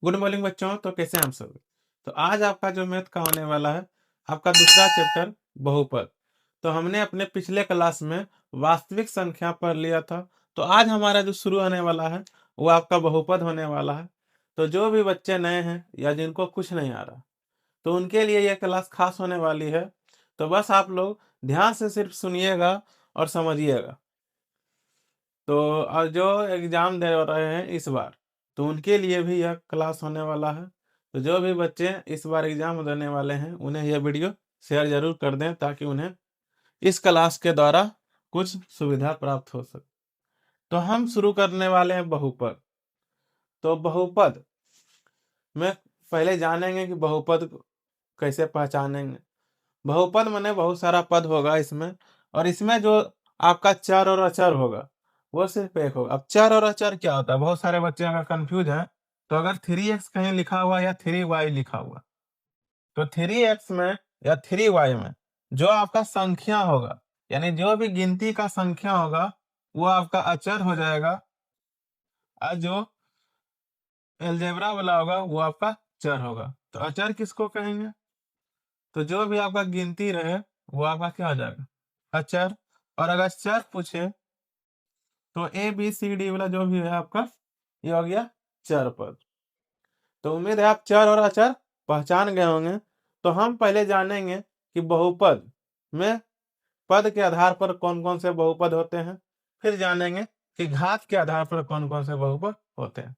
Good morning बच्चों। तो कैसे हैं हम सब? तो आज आपका जो मैथ का होने वाला है, आपका दूसरा चैप्टर बहुपद। तो हमने अपने पिछले क्लास में वास्तविक संख्या पढ़ लिया था। तो आज हमारा जो शुरू होने वाला है वो आपका बहुपद होने वाला है। तो जो भी बच्चे नए हैं या जिनको कुछ नहीं आ रहा, तो उनके लिए यह क्लास खास होने वाली है। तो बस आप लोग ध्यान से सिर्फ सुनिएगा और समझिएगा। तो और जो एग्जाम दे रहे हैं इस बार, तो उनके लिए भी यह क्लास होने वाला है। तो जो भी बच्चे इस बार एग्जाम देने वाले हैं, उन्हें यह वीडियो शेयर जरूर कर दें ताकि उन्हें इस क्लास के द्वारा कुछ सुविधा प्राप्त हो सके। तो हम शुरू करने वाले हैं बहुपद। तो बहुपद में पहले जानेंगे कि बहुपद कैसे पहचानेंगे। बहुपद माने बहुत सारा पद होगा इसमें, और इसमें जो आपका चर और अचर होगा वो सिर्फ एक होगा। अब चर और अचर क्या होता है, बहुत सारे बच्चे अगर कंफ्यूज हैं, तो अगर 3x कहीं लिखा हुआ या 3y लिखा हुआ, तो 3x में या 3y में जो आपका संख्या होगा, यानी जो भी गिनती का संख्या होगा, वो आपका अचर हो जाएगा, और जो एलजेब्रा वाला होगा वो आपका चर होगा। तो अचर किसको कहेंगे? तो जो भी आपका गिनती रहे वो आपका क्या हो जाएगा? अचर। और अगर चर पूछे तो ए बी सी डी वाला जो भी है आपका, ये हो गया चर पद। तो उम्मीद है आप चर और अचर पहचान गए होंगे। तो हम पहले जानेंगे कि बहुपद में पद के आधार पर कौन कौन से बहुपद होते हैं, फिर जानेंगे कि घात के आधार पर कौन कौन से बहुपद होते हैं।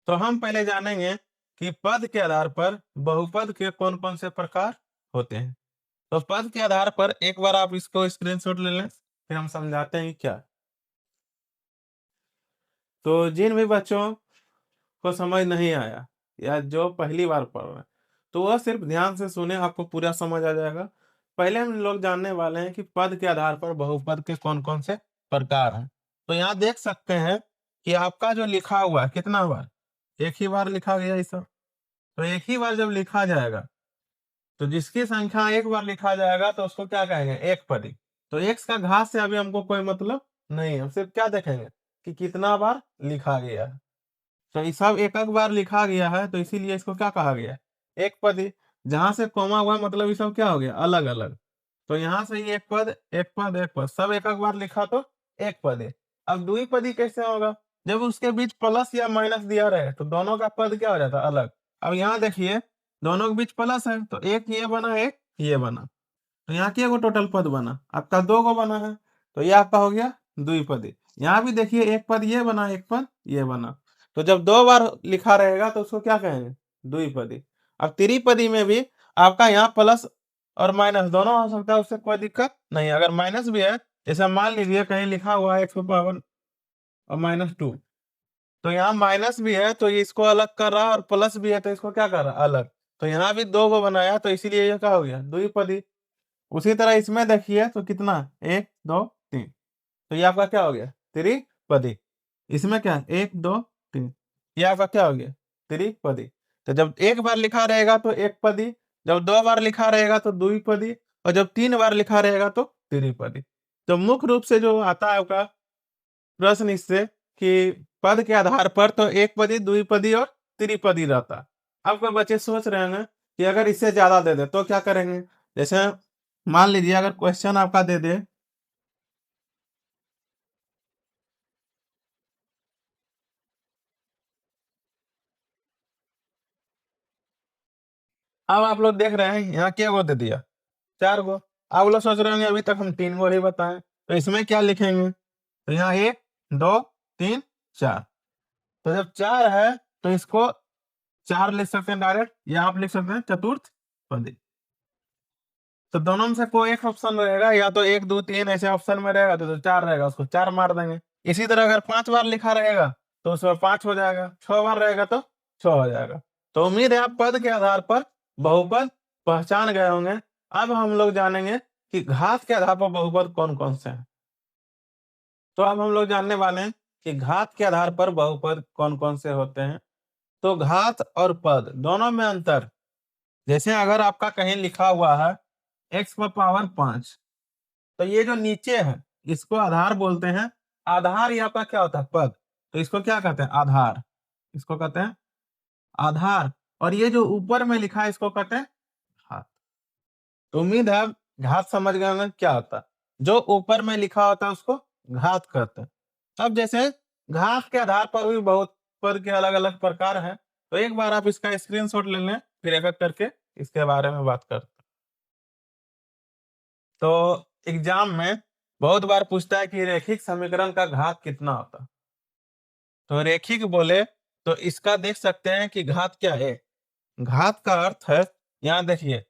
तो हम पहले जानेंगे कि पद के आधार पर बहुपद के कौन कौन से प्रकार होते हैं। तो पद के आधार पर एक बार आप इसको स्क्रीनशॉट ले लें, फिर हम समझाते हैं कि क्या। तो जिन भी बच्चों को समझ नहीं आया या जो पहली बार पढ़ रहे हैं, तो वह सिर्फ ध्यान से सुने, आपको पूरा समझ आ जाएगा। पहले हम लोग जानने वाले हैं कि पद के आधार पर बहुपद के कौन कौन से प्रकार हैं। तो यहाँ देख सकते हैं कि आपका जो लिखा हुआ है कितना बार, एक ही बार लिखा गया इस। तो एक ही बार जब लिखा जाएगा, तो जिसकी संख्या एक बार लिखा जाएगा तो उसको क्या कहेंगे? एक पदी। तो एक्स का घात से अभी हमको कोई मतलब नहीं है, हम सिर्फ क्या देखेंगे कि कितना बार लिखा गया है। तो ये सब एक एक बार लिखा गया है, तो इसीलिए इसको क्या कहा गया है? एक पदी। जहां से कोमा हुआ मतलब ये सब क्या हो गया? अलग अलग। तो यहाँ से ही एक पद एक पद एक पद सब एक एक बार लिखा तो एक पदी। अब द्विपदी कैसे होगा? जब उसके बीच प्लस या माइनस दिया रहे तो दोनों का पद क्या हो जाता है? अलग। अब यहाँ देखिए, दोनों के बीच प्लस है तो एक ये बना एक ये बना, तो यहाँ के गो टोटल पद बना? आपका दो गो बना है, तो ये आपका हो गया द्विपदी। यहाँ भी देखिए, एक पद ये बना एक पद ये बना, तो जब दो बार लिखा रहेगा तो उसको क्या कहेंगे? द्विपदी। अब त्रिपदी में भी आपका यहाँ प्लस और माइनस दोनों हो सकता है, उससे कोई दिक्कत नहीं। अगर माइनस भी है, जैसे मान लीजिए कहीं लिखा हुआ है 152 और -2, तो यहाँ माइनस भी है तो ये इसको अलग कर रहा है, और प्लस भी है तो इसको क्या कर रहा है? अलग। तो यहाँ भी दो गो बनाया, तो इसीलिए ये क्या हो गया? द्विपदी। उसी तरह इसमें देखिए तो कितना, एक दो तीन, तो ये आपका क्या हो गया? त्रिपदी। इसमें क्या, एक दो तीन, ये आपका क्या हो गया? त्रिपदी। तो जब एक बार लिखा रहेगा तो एक पदी, जब दो बार लिखा रहेगा तो द्विपदी, और जब तीन बार लिखा रहेगा तो त्रिपदी। तो मुख्य रूप से जो आता है आपका प्रश्न इससे, कि पद के आधार पर तो एक पदी द्विपदी और त्रिपदी रहता। अब कोई बच्चे सोच रहे हैं कि अगर इससे ज्यादा दे दे तो क्या करेंगे? जैसे मान लीजिए अगर क्वेश्चन आपका दे दे, अब आप लोग देख रहे हैं यहाँ क्या गो दे दिया? चार गो। आप लोग सोच रहे होंगे अभी तक हम तीन गो ही बताएं, तो इसमें क्या लिखेंगे? तो यहाँ एक दो तीन चार। तो जब चार है तो इसको चार लिख सकते हैं डायरेक्ट, या आप लिख सकते हैं चतुर्थ पदी। तो दोनों में से कोई एक ऑप्शन रहेगा, या तो एक दो तीन ऐसे ऑप्शन में रहेगा तो चार रहेगा, उसको चार मार देंगे। इसी तरह अगर पांच बार लिखा रहेगा तो उसमें पांच हो जाएगा, छह बार रहेगा तो छह हो जाएगा। तो उम्मीद है आप पद के आधार पर बहुपद पहचान गए होंगे। अब हम लोग जानेंगे कि घात के आधार पर बहुपद कौन कौन से हैं। तो अब हम लोग जानने वाले हैं कि घात के आधार पर बहुपद कौन कौन से होते हैं। तो घात और पद दोनों में अंतर, जैसे अगर आपका कहीं लिखा हुआ है x⁻5, तो ये जो नीचे है इसको आधार बोलते हैं। आधार ये आपका क्या होता है? पद। तो इसको क्या कहते हैं? आधार। इसको कहते हैं आधार, और ये जो ऊपर में लिखा है इसको कहते हैं घात। तो उम्मीद है आप घात समझ गए होंगे क्या होता है। जो ऊपर में लिखा होता है उसको घात कहते हैं। अब जैसे घात के आधार पर भी बहुत पद के अलग अलग प्रकार हैं, तो एक बार आप इसका स्क्रीनशॉट ले लें, फिर एक एक करके इसके बारे में बात करते हैं। तो एग्जाम में बहुत बार पूछता है कि रैखिक समीकरण का घात कितना होता है। तो रैखिक बोले तो इसका देख सकते हैं कि घात क्या है। घात का अर्थ है, यहाँ देखिए,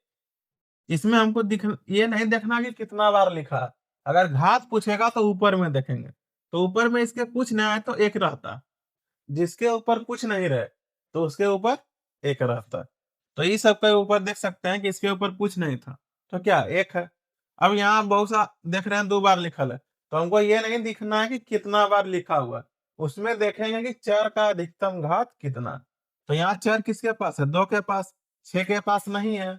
इसमें हमको ये नहीं देखना कि कितना बार लिखा है। अगर घात पूछेगा तो ऊपर में देखेंगे, तो ऊपर में इसके कुछ नहीं आए तो एक रहता है, जिसके ऊपर कुछ नहीं रहे तो उसके ऊपर एक रहता है। तो इस सब के ऊपर देख सकते हैं कि इसके ऊपर कुछ नहीं था, तो क्या एक है। अब यहाँ बहुत सा देख रहे हैं 2 बार लिखल है, तो हमको ये नहीं दिखना है कि कितना बार लिखा हुआ है, उसमें देखेंगे कि चर का अधिकतम घात कितना। तो यहाँ चर किसके पास है, 2 के पास, 6 के पास नहीं है।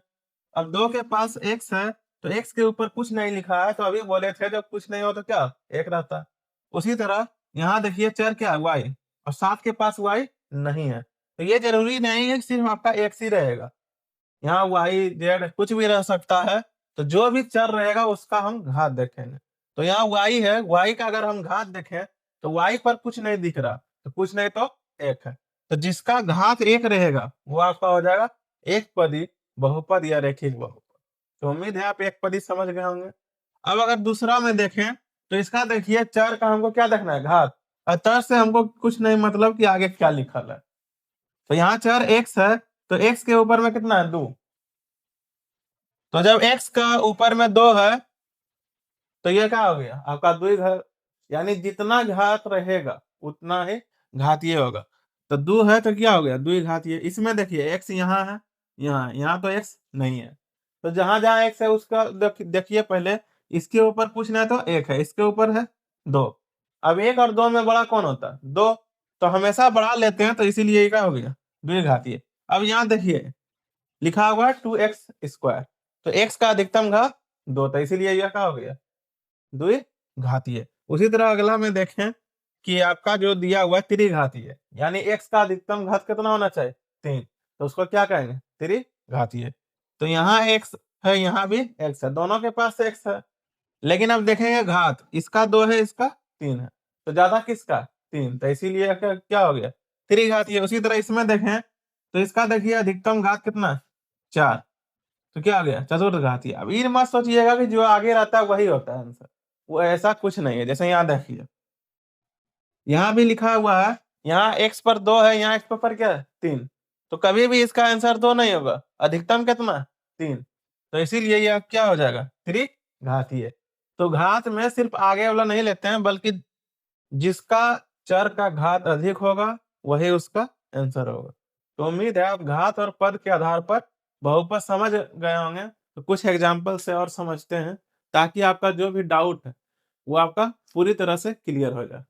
अब 2 के पास x है, तो x के ऊपर कुछ नहीं लिखा है, तो अभी बोले थे जब कुछ नहीं हो तो क्या एक रहता है। उसी तरह यहाँ देखिए चर क्या है, y, और 7 के पास y नहीं है, तो ये जरूरी नहीं है कि सिर्फ आपका x ही रहेगा। यहाँ y z कुछ भी रह सकता है, तो जो भी चर रहेगा उसका हम घात देखेंगे। तो यहाँ y है, y का अगर हम घात देखें तो y पर कुछ नहीं दिख रहा, तो कुछ नहीं तो एक है, तो जिसका घात एक रहेगा वो आपका हो जाएगा एक पदी बहुपद या रैखिक बहुपद। तो उम्मीद है आप एक पदी समझ गए होंगे। अब अगर दूसरा में देखें तो इसका देखिए चर का हमको क्या देखना है, घात, और चर से हमको कुछ नहीं मतलब कि आगे क्या लिखल है। तो यहाँ चर x है, तो x के ऊपर में कितना है, 2। तो जब x का ऊपर में 2 है तो ये क्या हो गया आपका द्विघात, यानी जितना घात रहेगा उतना ही घातीय होगा। तो 2 है तो क्या हो गया द्विघातीय। इसमें देखिए x यहाँ है, यहाँ तो x नहीं है, तो जहां जहां x है उसका देखिए पहले, इसके ऊपर कुछ नहीं तो एक है, इसके ऊपर है 2। अब 1 और 2 में बड़ा कौन होता है, 2, तो हमेशा बढ़ा लेते हैं, तो इसीलिए ये क्या हो गया द्विघातीय। अब यहाँ देखिए लिखा हुआ है 2x², तो x का अधिकतम घात 2, तो इसीलिए यह क्या हो गया द्विघातीय। उसी तरह अगला में देखें कि आपका जो दिया हुआ है त्रिघातीय, यानी x का अधिकतम घात कितना होना चाहिए 3, तो उसको क्या कहेंगे त्रिघातीय। तो यहाँ x है, यहाँ भी x है, दोनों के पास x है, लेकिन अब देखेंगे घात, इसका 2 है, इसका 3 है, तो ज्यादा किसका 3, तो इसीलिए क्या हो गया त्रिघातीय। उसी तरह इसमें देखें तो इसका देखिए अधिकतम घात कितना है 4, तो क्या हो गया चतुर्थघातीय। अब ये मत सोचिएगा कि जो आगे रहता है वही होता है आंसर, वो ऐसा कुछ नहीं है। जैसे यहाँ देखिए, यहाँ भी लिखा हुआ है, यहाँ x पर 2 है, यहाँ x पर क्या है 3, तो कभी भी इसका आंसर 2 नहीं होगा, अधिकतम कितना 3, तो इसीलिए यह क्या हो जाएगा त्रिघातीय। तो घात में सिर्फ आगे वाला नहीं लेते हैं, बल्कि जिसका चर का घात अधिक होगा वही उसका आंसर होगा। तो उम्मीद है आप घात और पद के आधार पर बहुपद समझ गए होंगे। तो कुछ एग्जाम्पल से और समझते हैं, ताकि आपका जो भी डाउट है वो आपका पूरी तरह से क्लियर हो जाए।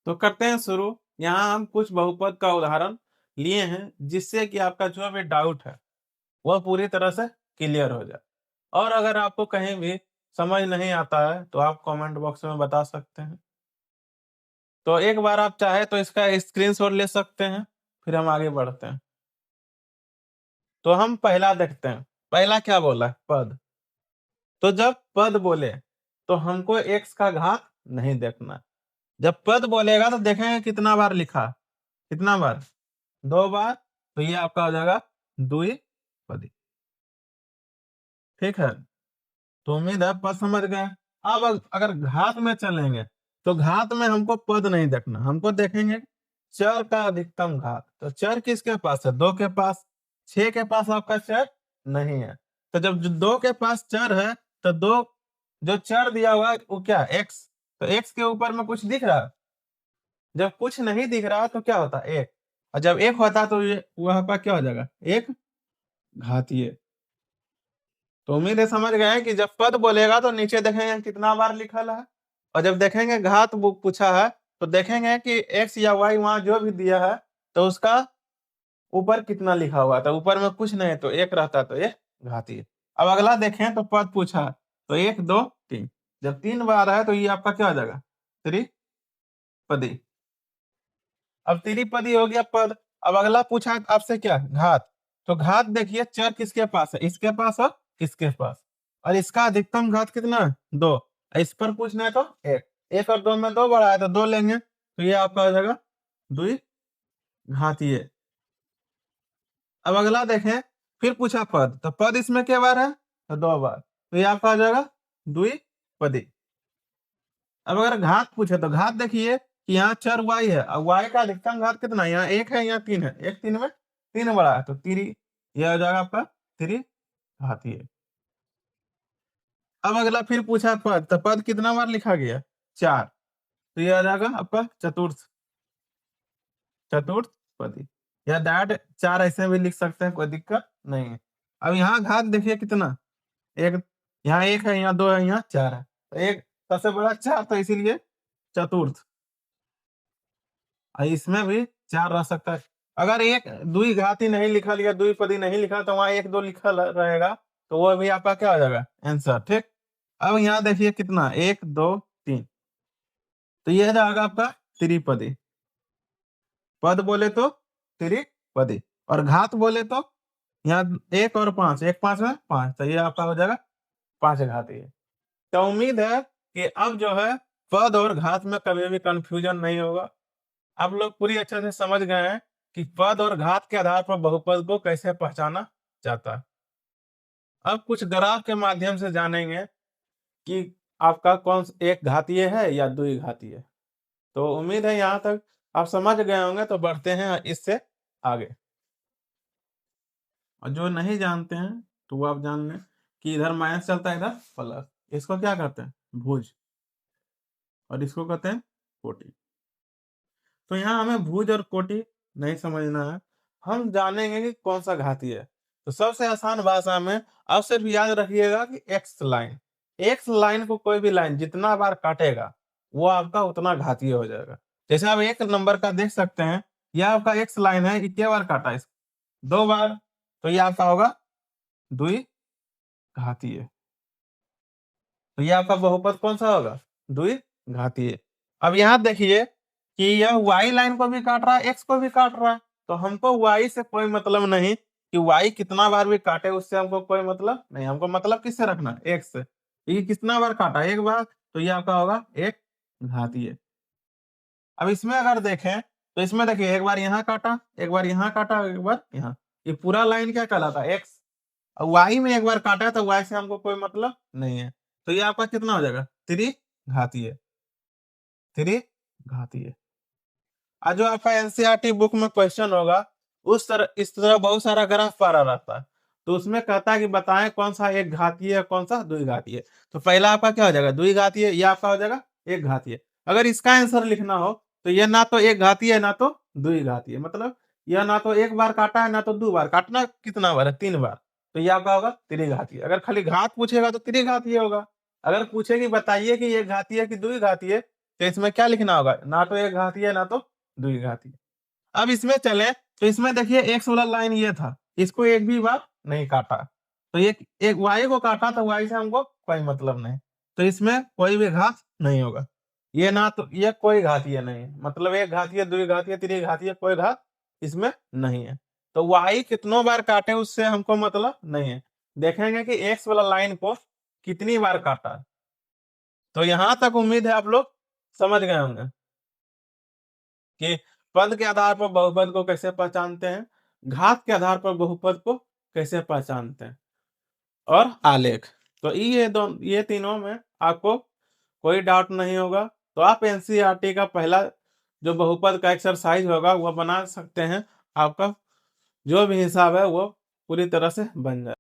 तो करते हैं शुरू। यहाँ हम कुछ बहुपद का उदाहरण लिए हैं, जिससे कि आपका जो भी डाउट है वह पूरी तरह से क्लियर हो जाए। और अगर आपको कहीं भी समझ नहीं आता है तो आप कमेंट बॉक्स में बता सकते हैं। तो एक बार आप चाहे तो इसका स्क्रीनशॉट ले सकते हैं, फिर हम आगे बढ़ते हैं। तो हम पहला देखते हैं, पहला क्या बोला है पद। तो जब पद बोले तो हमको x का घात नहीं देखना। जब पद बोलेगा तो देखेंगे कितना बार लिखा, कितना बार 2 बार, तो ये आपका हो जाएगा द्विपदी। ठीक है, तो उम्मीद है पद समझ गए। अब अगर घात में चलेंगे तो घात में हमको पद नहीं देखना, हमको देखेंगे चर का अधिकतम घात। तो चर किसके पास है 2 के पास, 6 के पास आपका चर नहीं है। तो जब 2 के पास चर है तो 2 जो चर दिया हुआ है वो क्या है x, तो x के ऊपर में कुछ दिख रहा है। जब कुछ नहीं दिख रहा तो क्या होता है एक, और जब एक होता है तो ये वहां पर क्या हो जाएगा एक घातीय। तो उम्मीद है समझ गए हैं कि जब पद बोलेगा तो नीचे देखेंगे कितना बार लिखा है, और जब देखेंगे घात पूछा है तो देखेंगे कि x या y वहां जो भी दिया है तो उसका ऊपर कितना लिखा हुआ था, ऊपर में कुछ नहीं तो एक रहता, तो ये घातीय। अब अगला देखें तो पद पूछा तो 1 2 3, जब 3 बार है तो ये आपका क्या हो जाएगा त्रिपदी। अब त्रिपदी हो गया पद। अब अगला पूछा आपसे क्या, घात। तो घात देखिए चर किसके पास है, इसके पास और इसके पास, और इसका अधिकतम घात कितना है, 2। इस पर पूछना है तो 1, 1 और 2 में 2 बड़ा है तो 2 लेंगे, तो ये आपका हो जाएगा द्विघातीय। अब अगला देखें, फिर पूछा पद, तो पद इसमें क्या बार है, तो 2 बार, तो ये आपका हो जाएगा द्विपदी। अब अगर घात पूछे तो घात देखिए कि यहाँ चर y है और y का अधिकतम घात कितना है, यहाँ 1 है, यहाँ 3 है, 1 3 में 3 बड़ा है, तो यह हो जाएगा आपका त्रिघातीय। अब अगला फिर पूछा पद, तो पद कितना बार लिखा गया, 4, तो यह आ जाएगा आपका चतुर्थपदी, या दैट 4 ऐसे भी लिख सकते हैं, कोई दिक्कत नहीं है। अब यहाँ घात देखिए कितना, एक, यहाँ 1 है, यहाँ 2 है, यहाँ 4 है, तो एक सबसे बड़ा 4, तो इसीलिए चतुर्थ। और इसमें भी 4 रह सकता है। अगर एक द्विघाती नहीं लिखा लिया, द्विपदी नहीं लिखा, तो वहां 1 2 लिखा रहेगा, तो वो भी आपका क्या हो जाएगा, आंसर। ठीक, अब यहाँ देखिए कितना, 1 2 3, तो यह जाएगा आपका त्रिपदी। पद बोले तो त्रिपदी, और घात बोले तो यहाँ 1 और 5, 1 5 में 5, तो ये आपका हो जाएगा 5 घाती है। तो उम्मीद है कि अब जो है पद और घात में कभी भी कंफ्यूजन नहीं होगा। आप लोग पूरी अच्छे से समझ गए हैं कि पद और घात के आधार पर बहुपद को कैसे पहचाना जाता है। अब कुछ ग्राफ के माध्यम से जानेंगे कि आपका कौन एक घातीय है या द्विघातीय। तो उम्मीद है यहाँ तक आप समझ गए होंगे, तो बढ़ते हैं इससे आगे। और जो नहीं जानते हैं तो वो आप जान लें कि इधर माइनस चलता है, इधर प्लस। इसको क्या कहते हैं, भुज, और इसको कहते हैं कोटि। तो यहाँ हमें भुज और कोटि नहीं समझना है, हम जानेंगे कि कौन सा घातीय है। तो सबसे आसान भाषा में आप सिर्फ याद रखिएगा कि एक्स लाइन को कोई भी लाइन जितना बार काटेगा वो आपका उतना घातीय हो जाएगा। जैसे आप एक नंबर का देख सकते हैं, यह आपका एक्स लाइन है, कितने बार काटा है, 2 बार, तो ये आपका होगा द्विघातीय। तो ये आपका बहुपद कौन सा होगा, द्विघातीय। अब यहाँ देखिए कि यह y लाइन को भी काट रहा है, x को भी काट रहा है, तो हमको y से कोई मतलब नहीं कि y कितना बार भी काटे, उससे हमको कोई मतलब नहीं। हमको मतलब किससे रखना है, x से। ये कितना बार काटा, 1 बार, तो ये आपका होगा एक घातीय। अब इसमें अगर देखें तो इसमें देखिए एक बार यहाँ काटा, एक बार यहाँ काटा, एक बार यहाँ, ये पूरा लाइन क्या कहलाता है, x। और y में एक बार काटा है तो y से हमको कोई मतलब नहीं है, तो ये आपका कितना हो जाएगा, त्रिघातीय। त्रिघातीय। आज जो आपका एनसीईआरटी बुक में क्वेश्चन होगा, उस तरह इस तरह बहुत सारा ग्राफ पारा रहता है, तो उसमें कहता है कि बताएं कौन सा एक घातीय है, कौन सा द्विघातीय। तो पहला आपका क्या हो जाएगा, द्विघातीय, ये आपका हो जाएगा एक घातीय। अगर इसका आंसर लिखना हो तो यह ना तो एक घातीय है ना तो द्विघातीय, मतलब यह ना तो 1 बार काटा है ना तो 2 बार काटना, कितना बार है, 3 बार, तो ये आपका होगा त्रिघातीय। अगर खाली घात पूछेगा तो त्रिघातीय होगा। अगर पूछे कि बताइए कि ये घातीय है कि द्विघातीय, तो इसमें क्या लिखना होगा, ना तो एक घातीय है ना तो द्विघाती। अब इसमें चले तो इसमें देखिए एक्स वाला लाइन ये था, इसको एक भी बार नहीं काटा, तो एक वाई को काटा, तो वाई से हमको कोई मतलब नहीं, तो इसमें कोई भी घात नहीं होगा। ये ना तो ये कोई घातीय नहीं है, मतलब एक घातीय, द्विघातीय, त्रिघातीय, कोई घात इसमें नहीं है। तो वाई कितनों बार काटे उससे हमको मतलब नहीं है। देखेंगे कि एक्स वाला लाइन को कितनी बार काटा। तो यहां तक उम्मीद है आप लोग समझ गए होंगे कि पद के आधार पर बहुपद को कैसे पहचानते हैं, घात के आधार पर बहुपद को कैसे पहचानते हैं, और आलेख। तो ये तीनों में आपको कोई डाउट नहीं होगा। तो आप एनसीईआरटी का पहला जो बहुपद का एक्सरसाइज होगा वह बना सकते हैं, आपका जो भी हिसाब है वो पूरी तरह से बन जाए।